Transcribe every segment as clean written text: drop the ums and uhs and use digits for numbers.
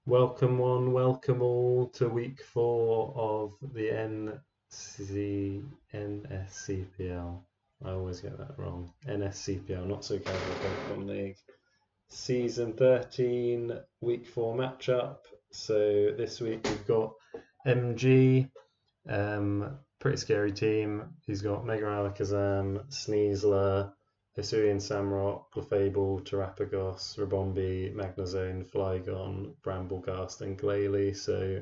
Welcome welcome all to week 4 of the NSCPL. I always get that wrong. NSCPL, Not So Casual Pokemon League. Season 13, week 4 matchup. So this week we've got MG, pretty scary team. He's got Mega Alakazam, Sneasler, Hisuian Samrock, Clefable, Terrapagos, Ribombee, Magnezone, Flygon, Brambleghast, and Glalie. So,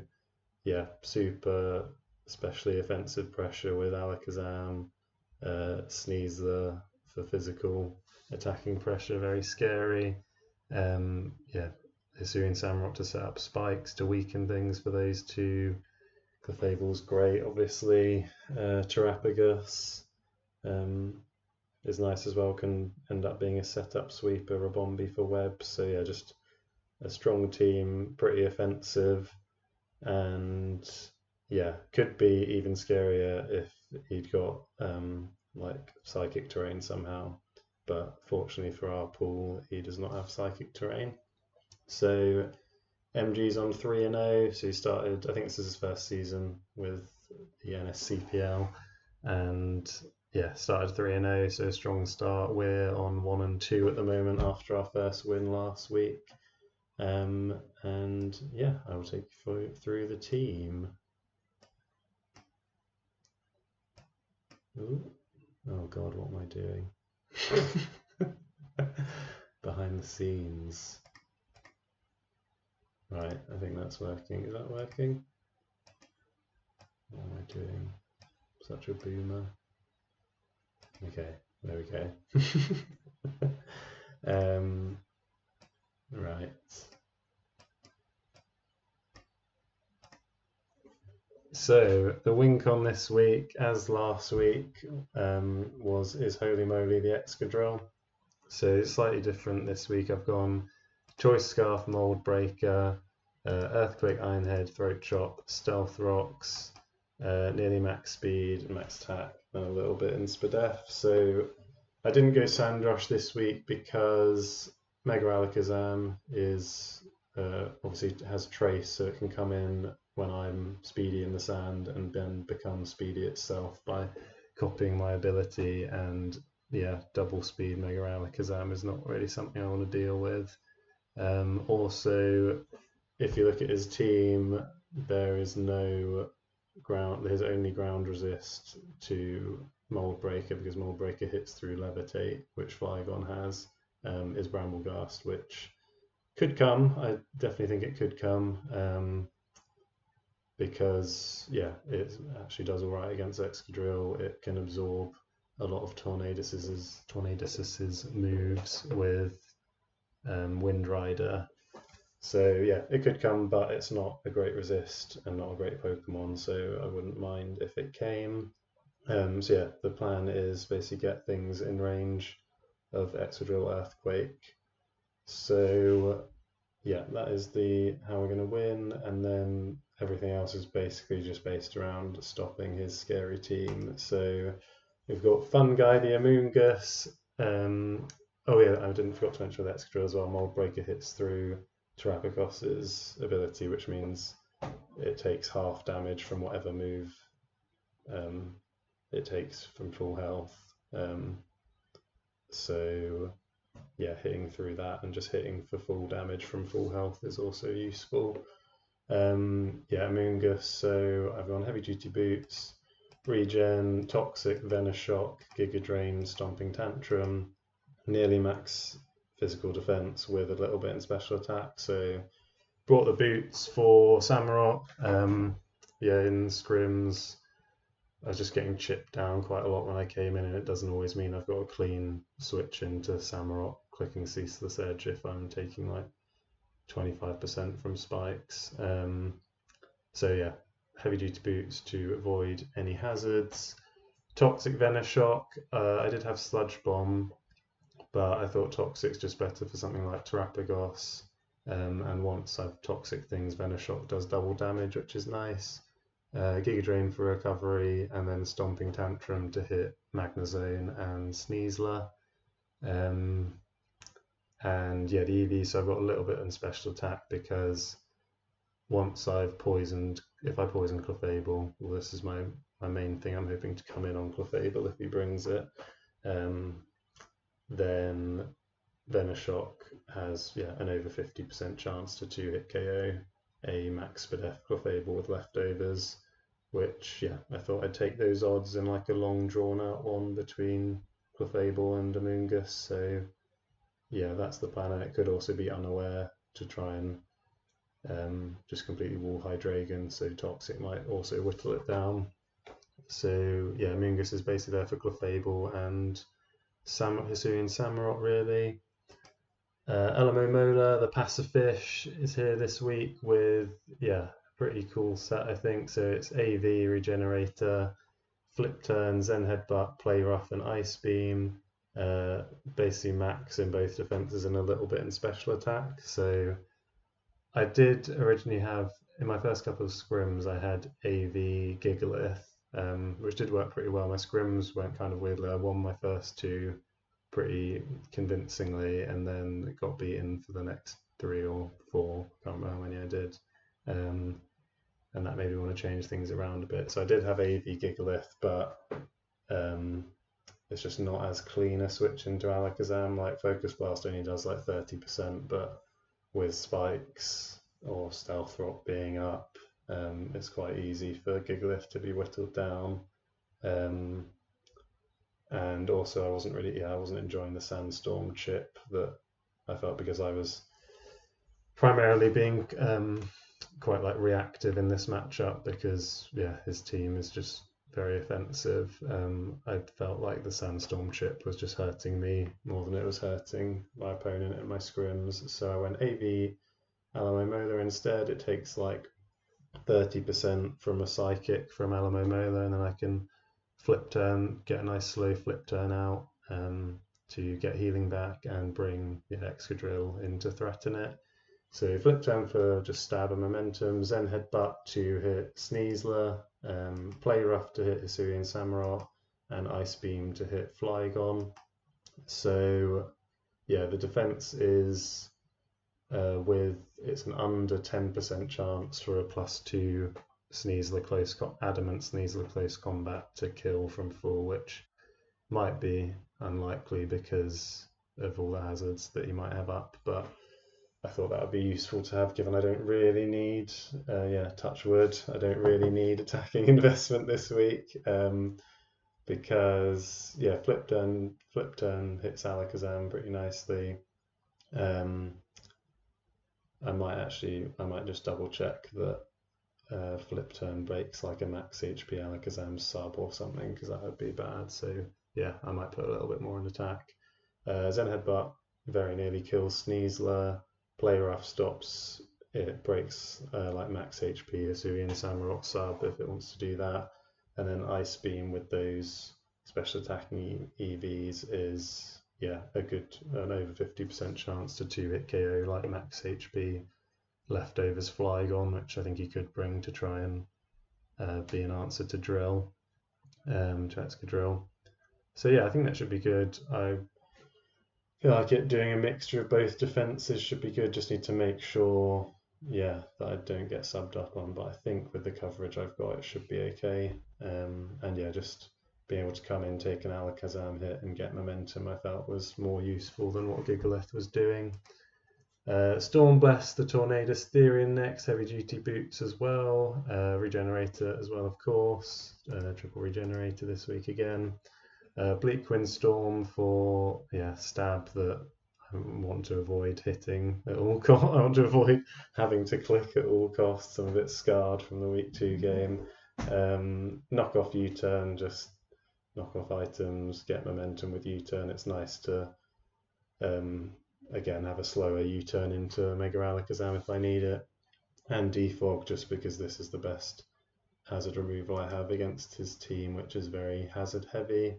yeah, super, especially offensive pressure with Alakazam, Sneasler for physical attacking pressure, very scary. Yeah, Hisuian Samrock to set up spikes to weaken things for those two. Clefable's great, obviously. Terrapagos is nice as well, can end up being a setup sweeper, Ribombee for web. So yeah, just a strong team, pretty offensive, and yeah, could be even scarier if he'd got like psychic terrain somehow. But fortunately for our pool, he does not have psychic terrain. So MG's on 3-0, so he started, I think this is his first season with the NSCPL, and yeah, started 3-0, so a strong start. We're on 1-2 at the moment after our first win last week. And yeah, I will take you through the team. Ooh. Oh god, what am I doing? Behind the scenes. Right, I think that's working. Is that working? What am I doing? Such a boomer. Okay, there we go. Right. So the win con this week, as last week, is Holy Moly the Excadrill. So it's slightly different this week. I've gone Choice Scarf, Mold Breaker, Earthquake, Ironhead, Throat Chop, Stealth Rocks, nearly max speed, max attack, and a little bit in Spadef. So I didn't go Sandrush this week because Mega Alakazam is obviously has Trace, so it can come in when I'm speedy in the sand and then become speedy itself by copying my ability. And yeah, double speed Mega Alakazam is not really something I want to deal with. Also, if you look at his team, there is no ground. There's only ground resist to Mold Breaker because Mold Breaker hits through Levitate, which Flygon has. Is Brambleghast, which could come. I definitely think it could come. Because yeah, it actually does all right against Excadrill. It can absorb a lot of Tornadus's moves with Wind Rider. So yeah, it could come, but it's not a great resist and not a great Pokemon, so I wouldn't mind if it came. So yeah, the plan is basically get things in range of Excadrill Earthquake. So yeah, that is how we're going to win, and then everything else is basically just based around stopping his scary team. So we've got Fun Guy the Amoonguss. Oh yeah, I didn't forget to mention with Excadrill as well. Mold Breaker hits through Terrapagos's ability, which means it takes half damage from whatever move it takes from full health. So yeah, hitting through that and just hitting for full damage from full health is also useful. Yeah, Amoonguss, so I've gone Heavy Duty Boots, Regen, Toxic, Venoshock, Giga Drain, Stomping Tantrum, nearly max physical defense with a little bit in special attack. So brought the boots for Samurott. Yeah, in scrims, I was just getting chipped down quite a lot when I came in, and it doesn't always mean I've got a clean switch into Samurott, clicking Ceaseless Edge if I'm taking like 25% from spikes. So yeah, Heavy Duty Boots to avoid any hazards. Toxic Venoshock, I did have Sludge Bomb, but I thought Toxic's just better for something like Terrapagos. And once I've Toxic things, Venoshock does double damage, which is nice. Giga Drain for recovery, and then Stomping Tantrum to hit Magnezone and Sneasler. And yeah, the EV, so I've got a little bit in special attack because once I've poisoned, if I poison Clefable, well, this is my main thing. I'm hoping to come in on Clefable if he brings it. Then Venoshock has an over 50% chance to 2-hit KO a Max Spadef Clefable with leftovers, which I thought I'd take those odds in like a long drawn out one between Clefable and Amoonguss. So that's the plan, and it could also be Unaware to try and just completely wall Hydreigon, so Toxic might also whittle it down. So Amoonguss is basically there for Clefable and Hisuian Samurott really. Alamomola, the Pacifish, is here this week with pretty cool set I think. So it's AV, Regenerator, Flip Turn, Zen Headbutt, Play Rough and Ice Beam. Basically max in both defenses and a little bit in special attack. So I did originally have, in my first couple of scrims, I had AV Gigalith, which did work pretty well. My scrims went kind of weirdly. I won my first two pretty convincingly and then got beaten for the next 3 or 4. Can't remember how many I did. And that made me want to change things around a bit. So I did have AV Gigalith, but it's just not as clean a switch into Alakazam. Like Focus Blast only does like 30%, but with Spikes or Stealth Rock being up, it's quite easy for Gigalith to be whittled down. And also I wasn't enjoying the Sandstorm chip that I felt, because I was primarily being quite like reactive in this matchup, because his team is just very offensive. I felt like the Sandstorm chip was just hurting me more than it was hurting my opponent in my scrims. So I went AV Alamomola instead. It takes like 30% from a Psychic from Alamomola, and then I can Flip Turn, get a nice slow Flip Turn out to get healing back and bring Excadrill in to threaten it. So Flip Turn for just stab and momentum, Zen Headbutt to hit Sneasler, Play Rough to hit Hisuian Samurott, and Ice Beam to hit Flygon. So the defense is it's an under 10% chance for a +2 Sneasler Adamant Sneasler Close Combat to kill from full, which might be unlikely because of all the hazards that you might have up, but I thought that would be useful to have, given I don't really need, touch wood, I don't really need attacking investment this week, because Flip Turn hits Alakazam pretty nicely. I might just double check that Flip Turn breaks like a max HP Alakazam sub or something, because that would be bad. So I might put a little bit more in attack. Zen Headbutt very nearly kills Sneasler. Play Rough stops it, breaks like max HP Hisuian Samurott sub if it wants to do that. And then Ice Beam with those special attacking EVs is an over 50% chance to 2-hit KO like max HP leftovers Flygon, which I think he could bring to try and be an answer to Drill, to Excadrill. So I think that should be good. I feel like doing a mixture of both defenses should be good. Just need to make sure, that I don't get subbed up on. But I think with the coverage I've got, it should be okay. And just being able to come in, take an Alakazam hit, and get momentum, I felt was more useful than what Gigalith was doing. Stormblast, the Tornadus Therian next, heavy duty boots as well, Regenerator as well, of course, triple Regenerator this week again. Bleak Windstorm for stab that I want to avoid hitting at all costs. I want to avoid having to click at all costs. I'm a bit scarred from the week 2 game. Knock off U-turn, just knock off items, get momentum with U-turn. It's nice to again have a slower U-turn into Mega Alakazam if I need it. And Defog, just because this is the best hazard removal I have against his team, which is very hazard heavy.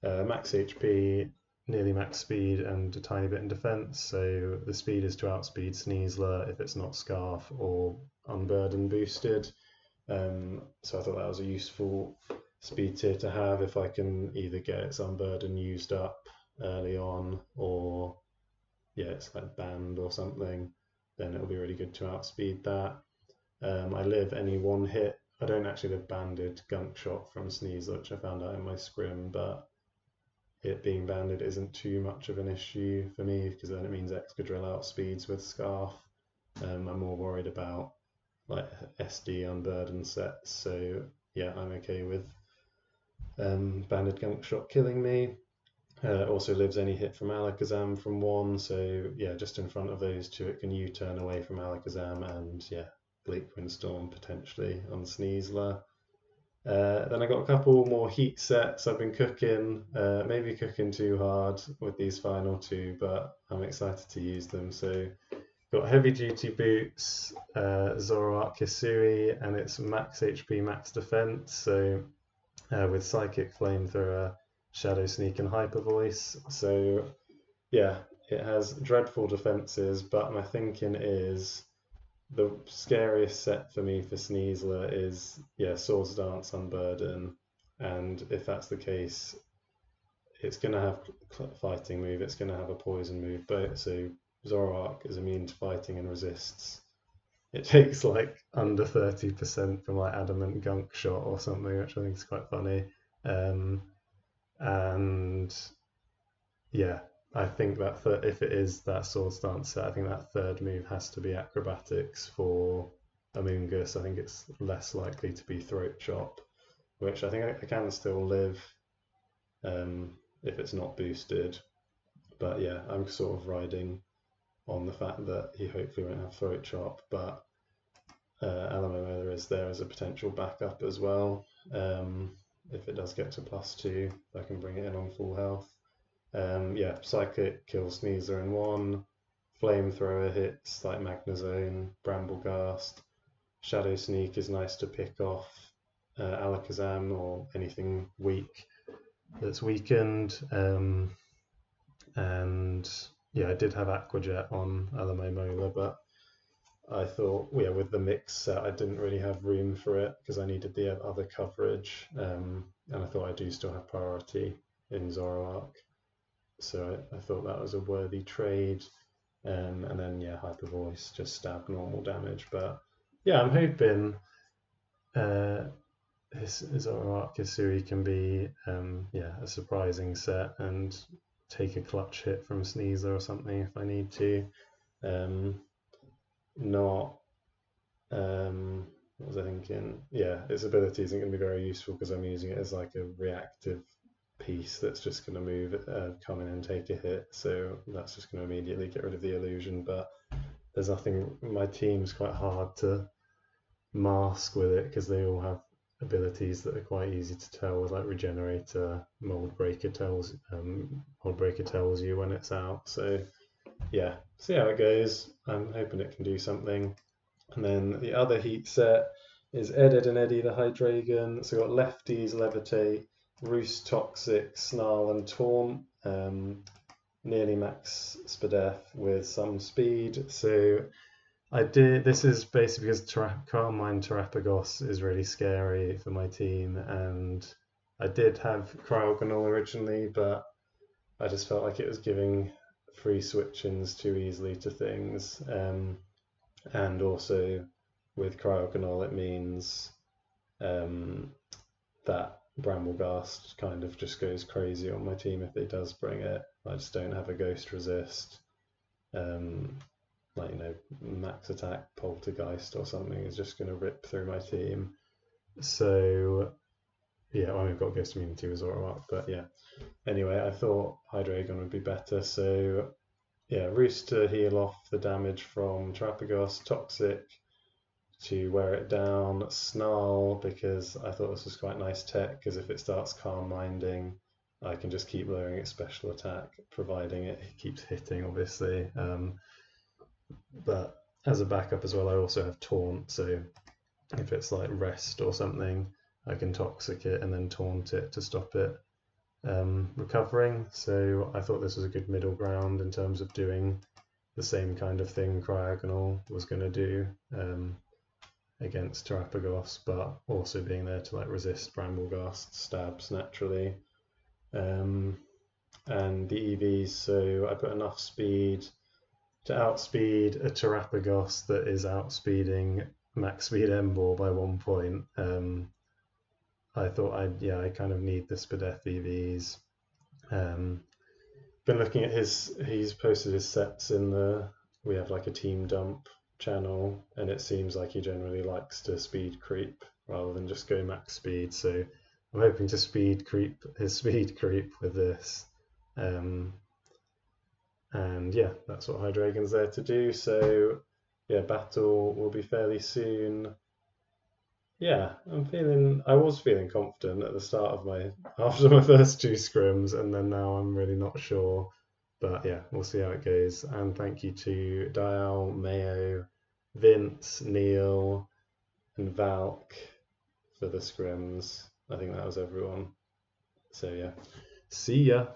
Max HP, nearly max speed, and a tiny bit in defense. So the speed is to outspeed Sneasler if it's not Scarf or Unburden boosted. So I thought that was a useful speed tier to have if I can either get its Unburden used up early on, or it's like banned or something, then it'll be really good to outspeed that. I live any one hit. I don't actually live banded gunk shot from Sneasler, which I found out in my scrim, but it being banded isn't too much of an issue for me because then it means Excadrill outspeeds with Scarf. I'm more worried about like SD unburdened sets, so yeah, I'm okay with banded gunk shot killing me. Also lives any hit from Alakazam from 1, so yeah, just in front of those two it can U-turn away from Alakazam and yeah, Bleak Windstorm potentially on Sneasler. Then I got a couple more heat sets I've been cooking, maybe cooking too hard with these final two, but I'm excited to use them. So got heavy duty boots, Zoroark Hisui, and it's max HP, max defense. So with Psychic Flamethrower, Shadow Sneak, and Hyper Voice. So yeah, it has dreadful defenses, but my thinking is the scariest set for me for Sneasler is Swords Dance Unburden, and if that's the case, it's going to have fighting move, it's going to have a poison move, but so Zoroark is immune to fighting and resists. It takes like under 30% from like Adamant Gunk Shot or something, which I think is quite funny. And yeah, I think that if it is that Swords Dance set, I think that third move has to be Acrobatics for Amoonguss. I think it's less likely to be Throat Chop, which I think I can still live if it's not boosted. But yeah, I'm sort of riding on the fact that he hopefully won't have Throat Chop, but Alamomola is there as a potential backup as well. If it does get to +2, I can bring it in on full health. Yeah, Psychic kills Sneasler in 1, Flamethrower hits like Magnezone, Brambleghast, Shadow Sneak is nice to pick off Alakazam or anything weak that's weakened. And yeah, I did have Aqua Jet on Alamomola, but I thought, yeah, with the mix set, I didn't really have room for it because I needed the other coverage, and I thought I do still have priority in Zoroark. So I thought that was a worthy trade. And then, yeah, Hyper Voice, just stab normal damage. But yeah, I'm hoping Zoroark Hisui can be a surprising set and take a clutch hit from Sneasler or something if I need to. What was I thinking? Yeah, its ability isn't going to be very useful because I'm using it as like a reactive piece that's just going to move, come in and take a hit. So that's just going to immediately get rid of the illusion. But there's nothing. My team's quite hard to mask with it because they all have abilities that are quite easy to tell, with like Regenerator, Mold Breaker tells you when it's out. So yeah, see how it goes. I'm hoping it can do something. And then the other heat set is Ed and Eddie the Hydreigon. So we've got Lefties, Levitate, Roost, Toxic, Snarl, and Taunt. Nearly max Spadef with some speed. So this is basically because Carmine Terrapagos is really scary for my team, and I did have Cryogonal originally, but I just felt like it was giving free switch-ins too easily to things. And also with Cryogonal, it means that Brambleghast kind of just goes crazy on my team if it does bring it. I just don't have a Ghost Resist. Max attack Poltergeist or something is just going to rip through my team. So yeah, we've got Ghost Immunity with Zoroark, but yeah. Anyway, I thought Hydreigon would be better, so yeah, Roost to heal off the damage from Terrapagos, Toxic to wear it down, Snarl because I thought this was quite nice tech, because if it starts Calm Minding, I can just keep lowering its special attack, providing it keeps hitting, obviously. But as a backup as well, I also have Taunt, so if it's like Rest or something, I can Toxic it and then Taunt it to stop it recovering. So I thought this was a good middle ground in terms of doing the same kind of thing Cryogonal was going to do against Terrapagos, but also being there to like resist Brambleghast stabs naturally. And the EVs, so I put enough speed to outspeed a Terrapagos that is outspeeding max speed M ball by 1 point. I thought I kind of need the Spadef EVs. Been looking at he's posted his sets we have like a team dump channel, and it seems like he generally likes to speed creep rather than just go max speed. So I'm hoping to speed creep with this. And yeah, that's what Hydreigon's there to do. So yeah, battle will be fairly soon. Yeah, I was feeling confident at the start of after my first 2 scrims, and then now I'm really not sure. But yeah, we'll see how it goes. And thank you to Dial, Mayo, Vince, Neil, and Valk for the scrims. I think that was everyone. So yeah, see ya.